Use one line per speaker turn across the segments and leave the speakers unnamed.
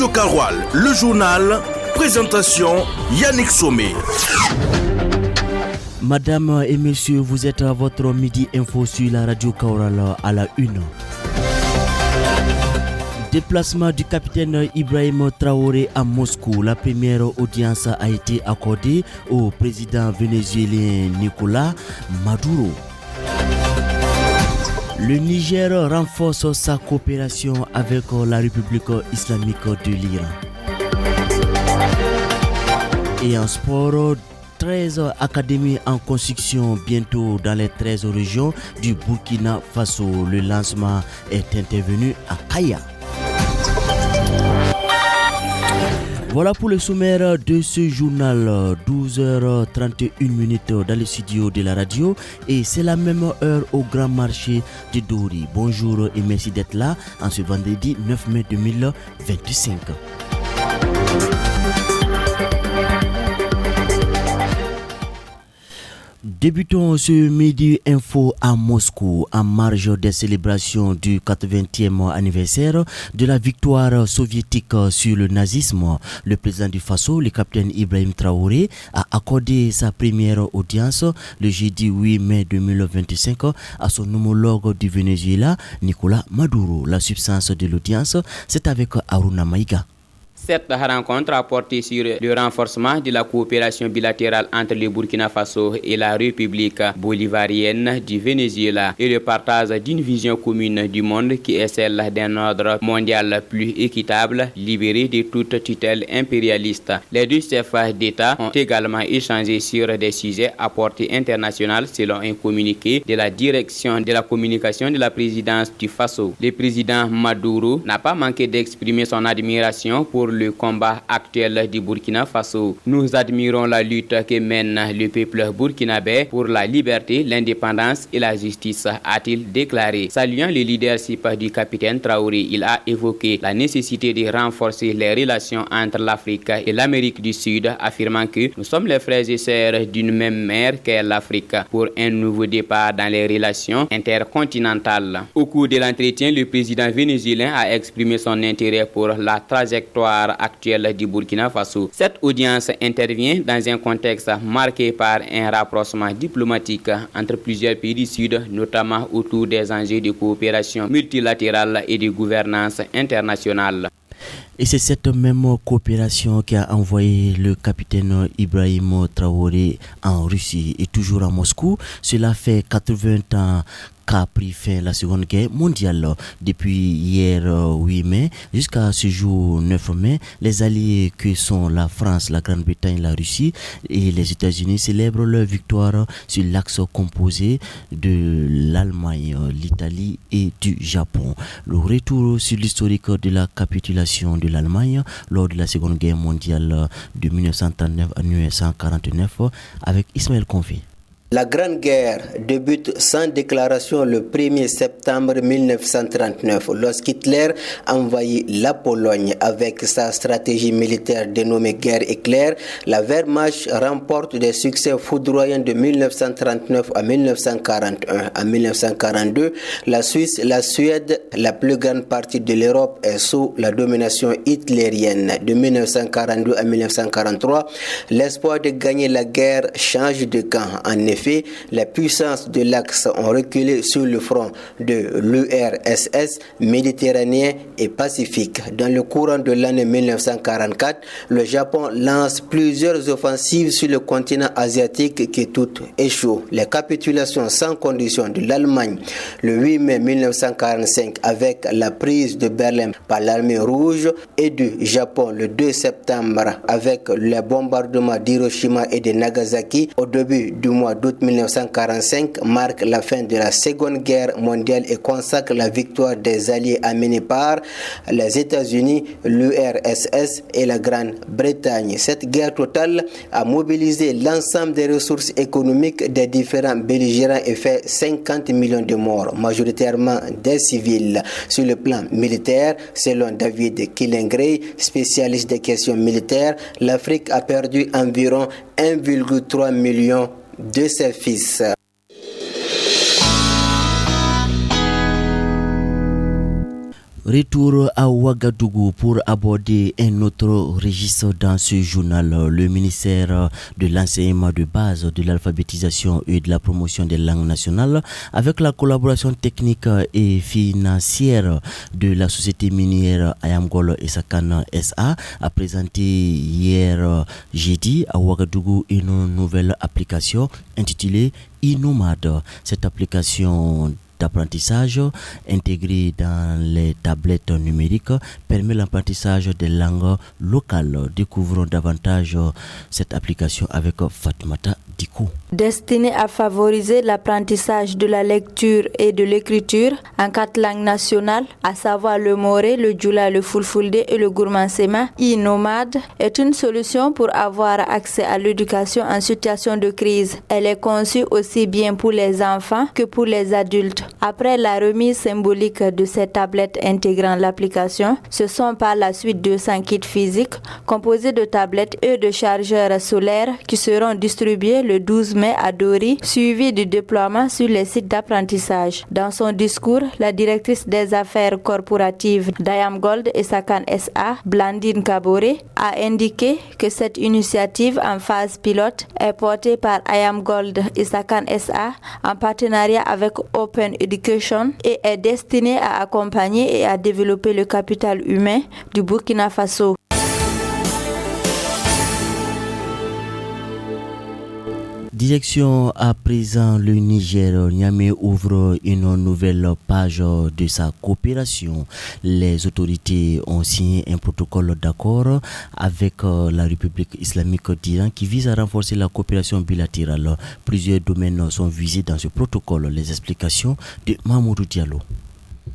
Radio Karoual, le journal, présentation Yannick Somé.
Madame et messieurs, vous êtes à votre midi info sur la Radio Karoual à la 1. Déplacement du capitaine Ibrahim Traoré à Moscou. La première audience a été accordée au président vénézuélien Nicolás Maduro. Le Niger renforce sa coopération avec la République islamique de l'Iran. Et en sport, 13 académies en construction bientôt dans les 13 régions du Burkina Faso. Le lancement est intervenu à Kaya. Voilà pour le sommaire de ce journal, 12h31 dans le studio de la radio et c'est la même heure au grand marché de Dori. Bonjour et merci d'être là en ce vendredi 9 mai 2025. Débutons ce midi info à Moscou en marge des célébrations du 80e anniversaire de la victoire soviétique sur le nazisme. Le président du Faso, le capitaine Ibrahim Traoré, a accordé sa première audience le jeudi 8 mai 2025 à son homologue du Venezuela, Nicolás Maduro. La substance de l'audience, c'est avec Aruna Maïga.
Cette rencontre a porté sur le renforcement de la coopération bilatérale entre le Burkina Faso et la République bolivarienne du Venezuela et le partage d'une vision commune du monde qui est celle d'un ordre mondial plus équitable, libéré de toute tutelle impérialiste. Les deux chefs d'État ont également échangé sur des sujets à portée internationale selon un communiqué de la direction de la communication de la présidence du Faso. Le président Maduro n'a pas manqué d'exprimer son admiration pour le combat actuel du Burkina Faso. Nous admirons la lutte que mène le peuple burkinabé pour la liberté, l'indépendance et la justice, a-t-il déclaré. Saluant le leadership du capitaine Traoré, il a évoqué la nécessité de renforcer les relations entre l'Afrique et l'Amérique du Sud, affirmant que nous sommes les frères et sœurs d'une même mère qu'est l'Afrique pour un nouveau départ dans les relations intercontinentales. Au cours de l'entretien, le président vénézuélien a exprimé son intérêt pour la trajectoire actuelle du Burkina Faso. Cette audience intervient dans un contexte marqué par un rapprochement diplomatique entre plusieurs pays du Sud, notamment autour des enjeux de coopération multilatérale et de gouvernance internationale.
Et c'est cette même coopération qui a envoyé le capitaine Ibrahim Traoré en Russie et toujours à Moscou. Cela fait 80 ans qu'a pris fin la Seconde Guerre mondiale. Depuis hier 8 mai jusqu'à ce jour 9 mai, les alliés que sont la France, la Grande-Bretagne, la Russie et les États-Unis célèbrent leur victoire sur l'axe composé de l'Allemagne, l'Italie et du Japon. Le retour sur l'historique de la capitulation de l'Allemagne lors de la Seconde Guerre mondiale de 1939 à 1949 avec Ismaël Convé.
La Grande Guerre débute sans déclaration le 1er septembre 1939 lorsqu'Hitler envahit la Pologne avec sa stratégie militaire dénommée guerre éclair. La Wehrmacht remporte des succès foudroyants de 1939 à 1941. En 1942, la Suisse, la Suède, la plus grande partie de l'Europe est sous la domination hitlérienne. De 1942 à 1943, l'espoir de gagner la guerre change de camp. En effet, les puissances de l'Axe ont reculé sur le front de l'URSS méditerranéen et pacifique. Dans le courant de l'année 1944, le Japon lance plusieurs offensives sur le continent asiatique qui toutes échouent. Les capitulations sans condition de l'Allemagne le 8 mai 1945 avec la prise de Berlin par l'armée rouge et du Japon le 2 septembre avec les bombardements d'Hiroshima et de Nagasaki au début du mois d'août 1945 marque la fin de la Seconde Guerre mondiale et consacre la victoire des Alliés amenés par les États-Unis, l'URSS et la Grande-Bretagne. Cette guerre totale a mobilisé l'ensemble des ressources économiques des différents belligérants et fait 50 millions de morts, majoritairement des civils. Sur le plan militaire, selon David Killengrey, spécialiste des questions militaires, l'Afrique a perdu environ 1,3 million de ses fils.
Retour à Ouagadougou pour aborder un autre registre dans ce journal. Le ministère de l'enseignement de base, de l'alphabétisation et de la promotion des langues nationales, avec la collaboration technique et financière de la société minière Ayamgol et Sakan SA, a présenté hier jeudi à Ouagadougou une nouvelle application intitulée iNomad. Cette application d'apprentissage intégré dans les tablettes numériques permet l'apprentissage des langues locales. Découvrons davantage cette application avec Fatmata Dikou.
Destinée à favoriser l'apprentissage de la lecture et de l'écriture en 4 langues nationales, à savoir le moré, le djoula, le fulfulde et le gourmansema, iNomad est une solution pour avoir accès à l'éducation en situation de crise. Elle est conçue aussi bien pour les enfants que pour les adultes. Après la remise symbolique de ces tablettes intégrant l'application, ce sont par la suite 200 kits physiques composés de tablettes et de chargeurs solaires qui seront distribués le 12 mai à Dori, suivi du déploiement sur les sites d'apprentissage. Dans son discours, la directrice des affaires corporatives d'Ayamgold et Sakan SA, Blandine Kabore, a indiqué que cette initiative en phase pilote est portée par Ayamgold et Sakan SA en partenariat avec Open Education et est destinée à accompagner et à développer le capital humain du Burkina Faso.
Direction à présent le Niger. Niamey ouvre une nouvelle page de sa coopération. Les autorités ont signé un protocole d'accord avec la République islamique d'Iran qui vise à renforcer la coopération bilatérale. Plusieurs domaines sont visés dans ce protocole. Les explications de Mamoudou Diallo.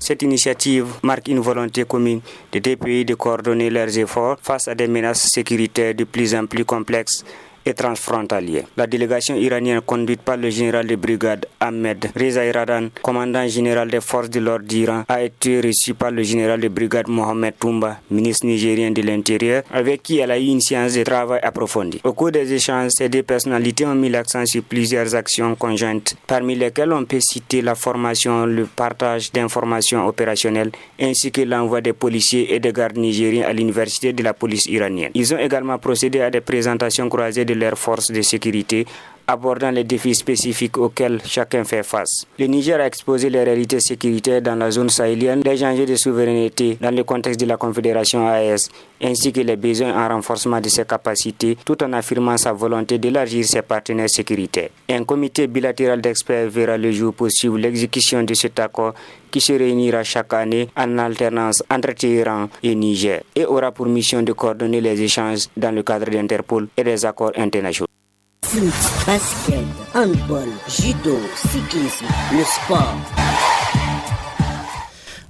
Cette initiative marque une volonté commune des deux pays de coordonner leurs efforts face à des menaces sécuritaires de plus en plus complexes et transfrontalier. La délégation iranienne conduite par le général de brigade Ahmed Reza Iradan, commandant général des forces de l'ordre d'Iran, a été reçue par le général de brigade Mohamed Toumba, ministre nigérien de l'Intérieur, avec qui elle a eu une séance de travail approfondie. Au cours des échanges, ces deux personnalités ont mis l'accent sur plusieurs actions conjointes, parmi lesquelles on peut citer la formation, le partage d'informations opérationnelles, ainsi que l'envoi des policiers et des gardes nigériens à l'université de la police iranienne. Ils ont également procédé à des présentations croisées de leurs forces de sécurité, abordant les défis spécifiques auxquels chacun fait face. Le Niger a exposé les réalités sécuritaires dans la zone sahélienne, les enjeux de souveraineté dans le contexte de la Confédération AES, ainsi que les besoins en renforcement de ses capacités, tout en affirmant sa volonté d'élargir ses partenaires sécuritaires. Un comité bilatéral d'experts verra le jour pour suivre l'exécution de cet accord qui se réunira chaque année en alternance entre Téhéran et Niger et aura pour mission de coordonner les échanges dans le cadre d'Interpol et des accords internationaux.
Foot, basket, handball, judo, cyclisme, le sport.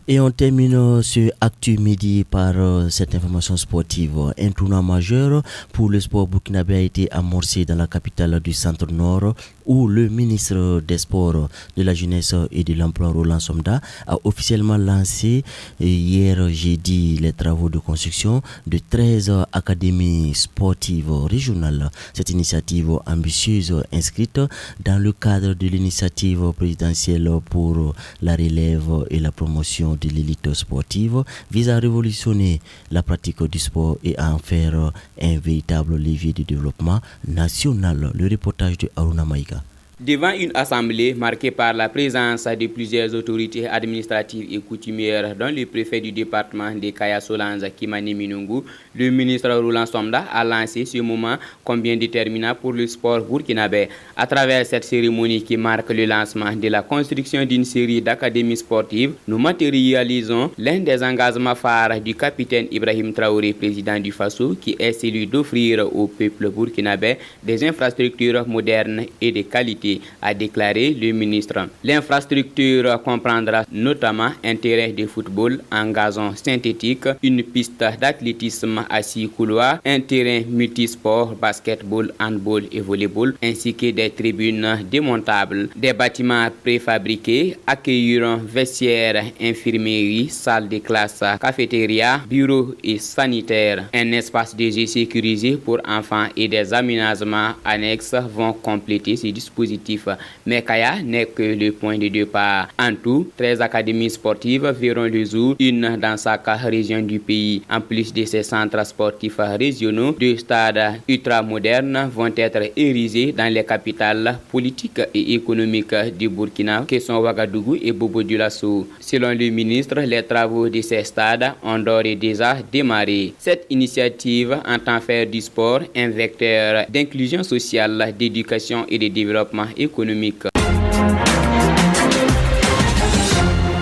Et on termine ce Actu Midi par cette information sportive. Un tournoi majeur pour le sport burkinabé a été amorcé dans la capitale du Centre-Nord où le ministre des Sports, de la Jeunesse et de l'Emploi, Roland Somda, a officiellement lancé hier jeudi les travaux de construction de 13 académies sportives régionales. Cette initiative ambitieuse inscrite dans le cadre de l'initiative présidentielle pour la relève et la promotion de l'élite sportive vise à révolutionner la pratique du sport et à en faire un véritable levier de développement national. Le reportage de Aruna Maïga.
Devant une assemblée marquée par la présence de plusieurs autorités administratives et coutumières, dont le préfet du département de Kaya Solange, Kimani Minungu, le ministre Roland Somda a lancé ce moment combien déterminant pour le sport burkinabé. À travers cette cérémonie qui marque le lancement de la construction d'une série d'académies sportives, nous matérialisons l'un des engagements phares du capitaine Ibrahim Traoré, président du FASO, qui est celui d'offrir au peuple burkinabé des infrastructures modernes et de qualité, a déclaré le ministre. L'infrastructure comprendra notamment un terrain de football en gazon synthétique, une piste d'athlétisme à 6 couloirs, un terrain multisport, basketball, handball et volleyball, ainsi que des tribunes démontables. Des bâtiments préfabriqués accueilleront vestiaires, infirmeries, salles de classe, cafétéria, bureaux et sanitaires. Un espace de jeu sécurisé pour enfants et des aménagements annexes vont compléter ces dispositifs positif. Mais Kaya n'est que le point de départ. En tout, 13 académies sportives verront le jour, une dans chaque région du pays. En plus de ces centres sportifs régionaux, 2 stades ultramodernes vont être érigés dans les capitales politiques et économiques du Burkina, que sont Ouagadougou et Bobo Dioulasso. Selon le ministre, les travaux de ces stades ont d'ores et déjà démarré. Cette initiative entend faire du sport un vecteur d'inclusion sociale, d'éducation et de développement économique.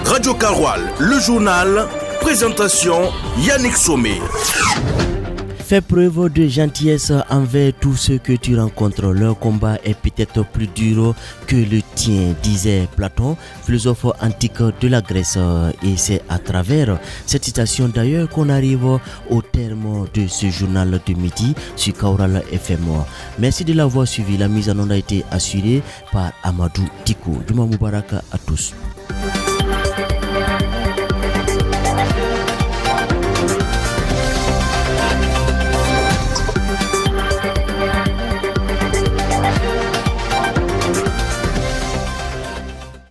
Radio Karoual, le journal, présentation Yannick Somé.
Fais preuve de gentillesse envers tous ceux que tu rencontres. Leur combat est peut-être plus dur que le tien, disait Platon, philosophe antique de la Grèce. Et c'est à travers cette citation d'ailleurs qu'on arrive au terme de ce journal de midi sur Kaural FM. Merci de l'avoir suivi. La mise en onde a été assurée par Amadou Tiko. Juma Moubarak à tous.